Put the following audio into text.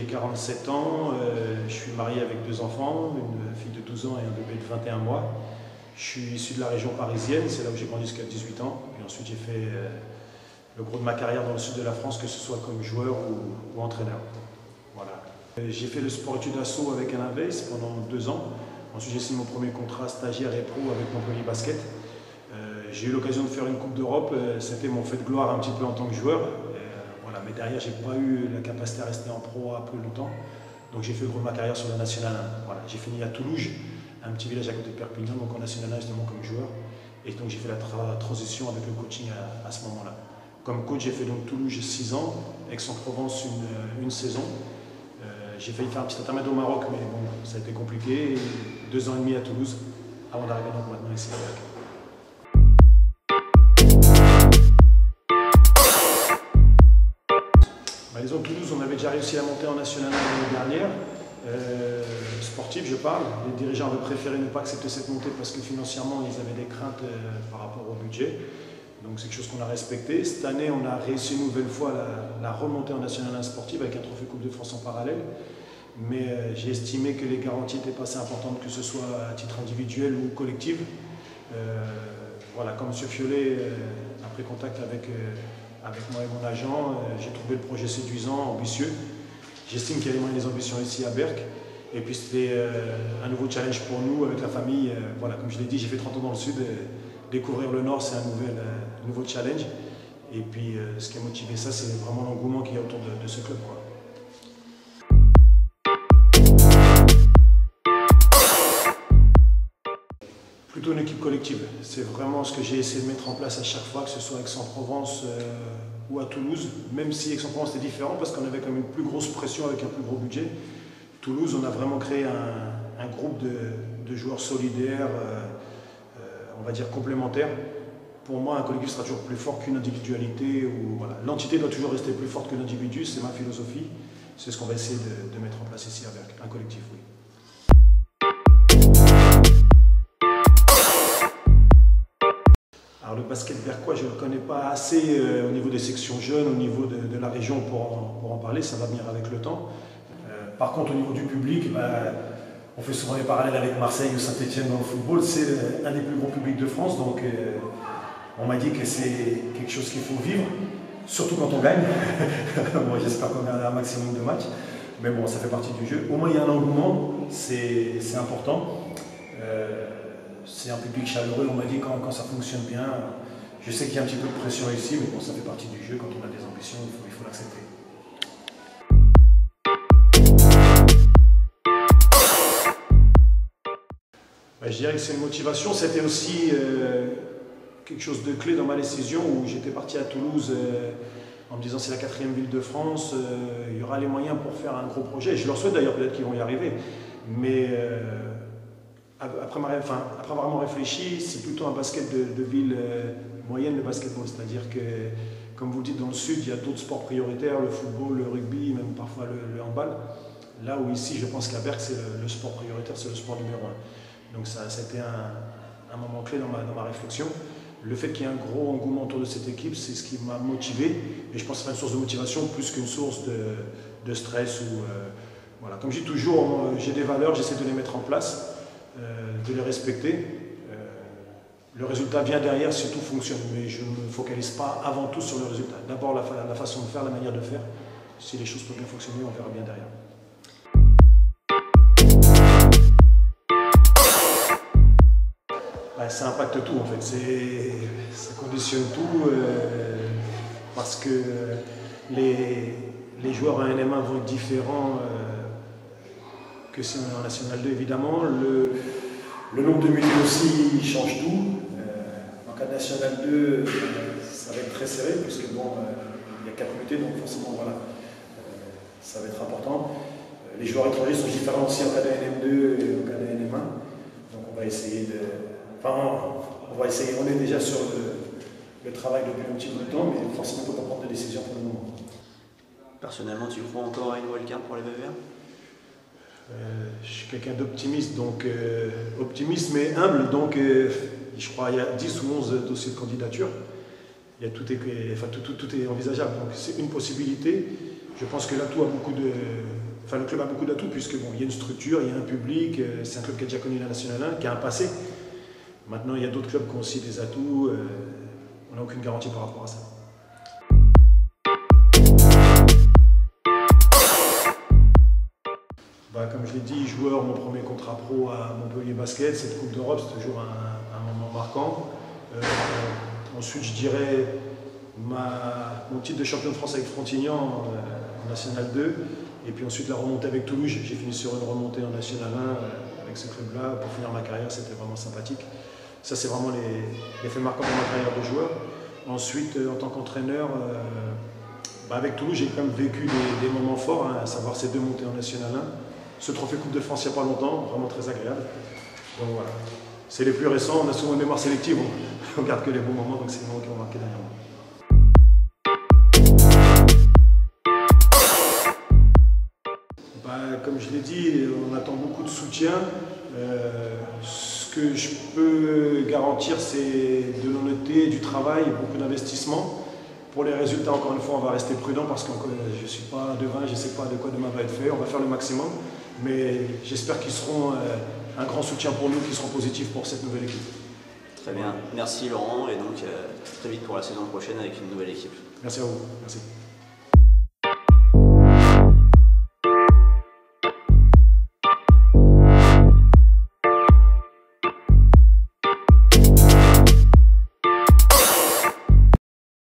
j'ai 47 ans, je suis marié avec 2 enfants, une fille de 12 ans et un bébé de 21 mois. Je suis issu de la région parisienne, c'est là où j'ai grandi jusqu'à 18 ans. Et ensuite j'ai fait le gros de ma carrière dans le sud de la France, que ce soit comme joueur ou entraîneur. Voilà. J'ai fait le sport-études asso avec Alain Weiss pendant 2 ans. Ensuite j'ai signé mon premier contrat stagiaire et pro avec Montpellier Basket. J'ai eu l'occasion de faire une Coupe d'Europe, c'était mon fait de gloire un petit peu en tant que joueur. Voilà, mais derrière, je n'ai pas eu la capacité à rester en pro plus longtemps. Donc j'ai fait le gros de ma carrière sur la Nationale 1. Voilà, j'ai fini à Toulouse, un petit village à côté de Perpignan, donc en Nationale 1 justement comme joueur. Et donc j'ai fait la transition avec le coaching à ce moment-là. Comme coach, j'ai fait donc Toulouse 6 ans, Aix-en-Provence une saison. J'ai failli faire un petit intermède au Maroc, mais bon, ça a été compliqué. Et 2 ans et demi à Toulouse, avant d'arriver donc maintenant ici à Berck. Disons Toulouse, on avait déjà réussi à monter en National l'année dernière. Sportif, je parle. Les dirigeants avaient préféré ne pas accepter cette montée parce que financièrement, ils avaient des craintes par rapport au budget. Donc c'est quelque chose qu'on a respecté. Cette année, on a réussi une nouvelle fois la remontée en National 1 sportive avec un trophée Coupe de France en parallèle. Mais j'ai estimé que les garanties n'étaient pas assez importantes, que ce soit à titre individuel ou collectif. Voilà, comme M. Fiolet a pris contact avec moi et mon agent, j'ai trouvé le projet séduisant, ambitieux. J'estime qu'il y a les moyens des ambitions ici à Berck. Et puis c'était un nouveau challenge pour nous avec la famille. Voilà, comme je l'ai dit, j'ai fait 30 ans dans le sud. Découvrir le nord, c'est un nouveau challenge. Et puis ce qui a motivé ça, c'est vraiment l'engouement qu'il y a autour de ce club, quoi. Plutôt une équipe collective. C'est vraiment ce que j'ai essayé de mettre en place à chaque fois, que ce soit Aix-en-Provence ou à Toulouse, même si Aix-en-Provence était différent parce qu'on avait quand même une plus grosse pression avec un plus gros budget. Toulouse, on a vraiment créé un groupe de joueurs solidaires, on va dire complémentaires. Pour moi, un collectif sera toujours plus fort qu'une individualité. Voilà. L'entité doit toujours rester plus forte que l'individu, c'est ma philosophie. C'est ce qu'on va essayer de mettre en place ici à Berck, un collectif, oui. Alors le basket berquois, je ne le connais pas assez au niveau des sections jeunes, au niveau de la région pour en parler, ça va venir avec le temps. Par contre, au niveau du public, on fait souvent des parallèles avec Marseille ou Saint-Etienne dans le football. C'est un des plus gros publics de France, donc on m'a dit que c'est quelque chose qu'il faut vivre, surtout quand on gagne. Moi, j'espère qu'on gagnera un maximum de matchs, mais bon, ça fait partie du jeu. Au moins, il y a un engouement, c'est important. C'est un public chaleureux, on m'a dit quand ça fonctionne bien. Je sais qu'il y a un petit peu de pression ici, mais bon, ça fait partie du jeu. Quand on a des ambitions, il faut l'accepter. Je dirais que c'est une motivation. C'était aussi quelque chose de clé dans ma décision où j'étais parti à Toulouse en me disant c'est la 4e ville de France, il y aura les moyens pour faire un gros projet. Et je leur souhaite d'ailleurs, peut-être qu'ils vont y arriver. Mais après avoir vraiment réfléchi, c'est plutôt un basket de ville moyenne, le basketball. C'est-à-dire que, comme vous le dites, dans le sud, il y a d'autres sports prioritaires, le football, le rugby, même parfois le handball. Là où ici, je pense qu'à Berck, c'est le sport prioritaire, c'est le sport numéro 1. Donc ça a été un moment clé dans ma réflexion. Le fait qu'il y ait un gros engouement autour de cette équipe, c'est ce qui m'a motivé. Et je pense que c'est une source de motivation plus qu'une source de stress. Voilà. Comme je dis toujours, j'ai des valeurs, j'essaie de les mettre en place. De les respecter. Le résultat vient derrière si tout fonctionne, mais je ne me focalise pas avant tout sur le résultat. D'abord la façon de faire, la manière de faire. Si les choses peuvent bien fonctionner, on verra bien derrière. Ça impacte tout en fait, ça conditionne tout parce que les joueurs en NM1 vont être différents que si on est en National 2 évidemment. Le nombre de minutes aussi change tout. En cas de National 2, ça va être très serré puisque bon, il y a 4 mutés, donc forcément voilà, ça va être important. Les joueurs étrangers sont différents aussi en cas de NM2 et en cas de NM1. Donc on va essayer de... on va essayer, on est déjà sur le travail depuis un petit peu de temps, mais forcément on ne peut pas prendre de décision pour le moment. Personnellement, tu crois encore à une wildcard pour les Verts? Je suis quelqu'un d'optimiste, donc optimiste mais humble, donc je crois qu'il y a 10 ou 11 dossiers de candidature. Tout est envisageable, donc c'est une possibilité. Je pense que l'atout a beaucoup Enfin, le club a beaucoup d'atouts puisque bon, il y a une structure, il y a un public, c'est un club qui a déjà connu la Nationale 1, qui a un passé. Maintenant, il y a d'autres clubs qui ont aussi des atouts. On n'a aucune garantie par rapport à ça. Comme je l'ai dit, joueur, mon premier contrat pro à Montpellier Basket, cette Coupe d'Europe, c'est toujours un moment marquant. Ensuite, je dirais mon titre de champion de France avec Frontignan en National 2. Et puis ensuite, la remontée avec Toulouse. J'ai fini sur une remontée en National 1 avec ce club-là. Pour finir ma carrière, c'était vraiment sympathique. Ça, c'est vraiment les faits marquants de ma carrière de joueur. Ensuite, en tant qu'entraîneur, avec Toulouse, j'ai quand même vécu des moments forts, à savoir ces 2 montées en National 1. Ce trophée Coupe de France il n'y a pas longtemps, vraiment très agréable. Donc voilà, c'est les plus récents, on a souvent une mémoire sélective, on ne garde que les bons moments, donc c'est les moments qui ont marqué dernièrement. Comme je l'ai dit, on attend beaucoup de soutien. Ce que je peux garantir, c'est de l'honnêteté, du travail, beaucoup d'investissement. Pour les résultats, encore une fois, on va rester prudent parce que je ne suis pas devin, je ne sais pas de quoi demain va être fait. On va faire le maximum, mais j'espère qu'ils seront un grand soutien pour nous, qu'ils seront positifs pour cette nouvelle équipe. Très bien, merci Laurent, et donc très vite pour la saison prochaine avec une nouvelle équipe. Merci à vous. Merci.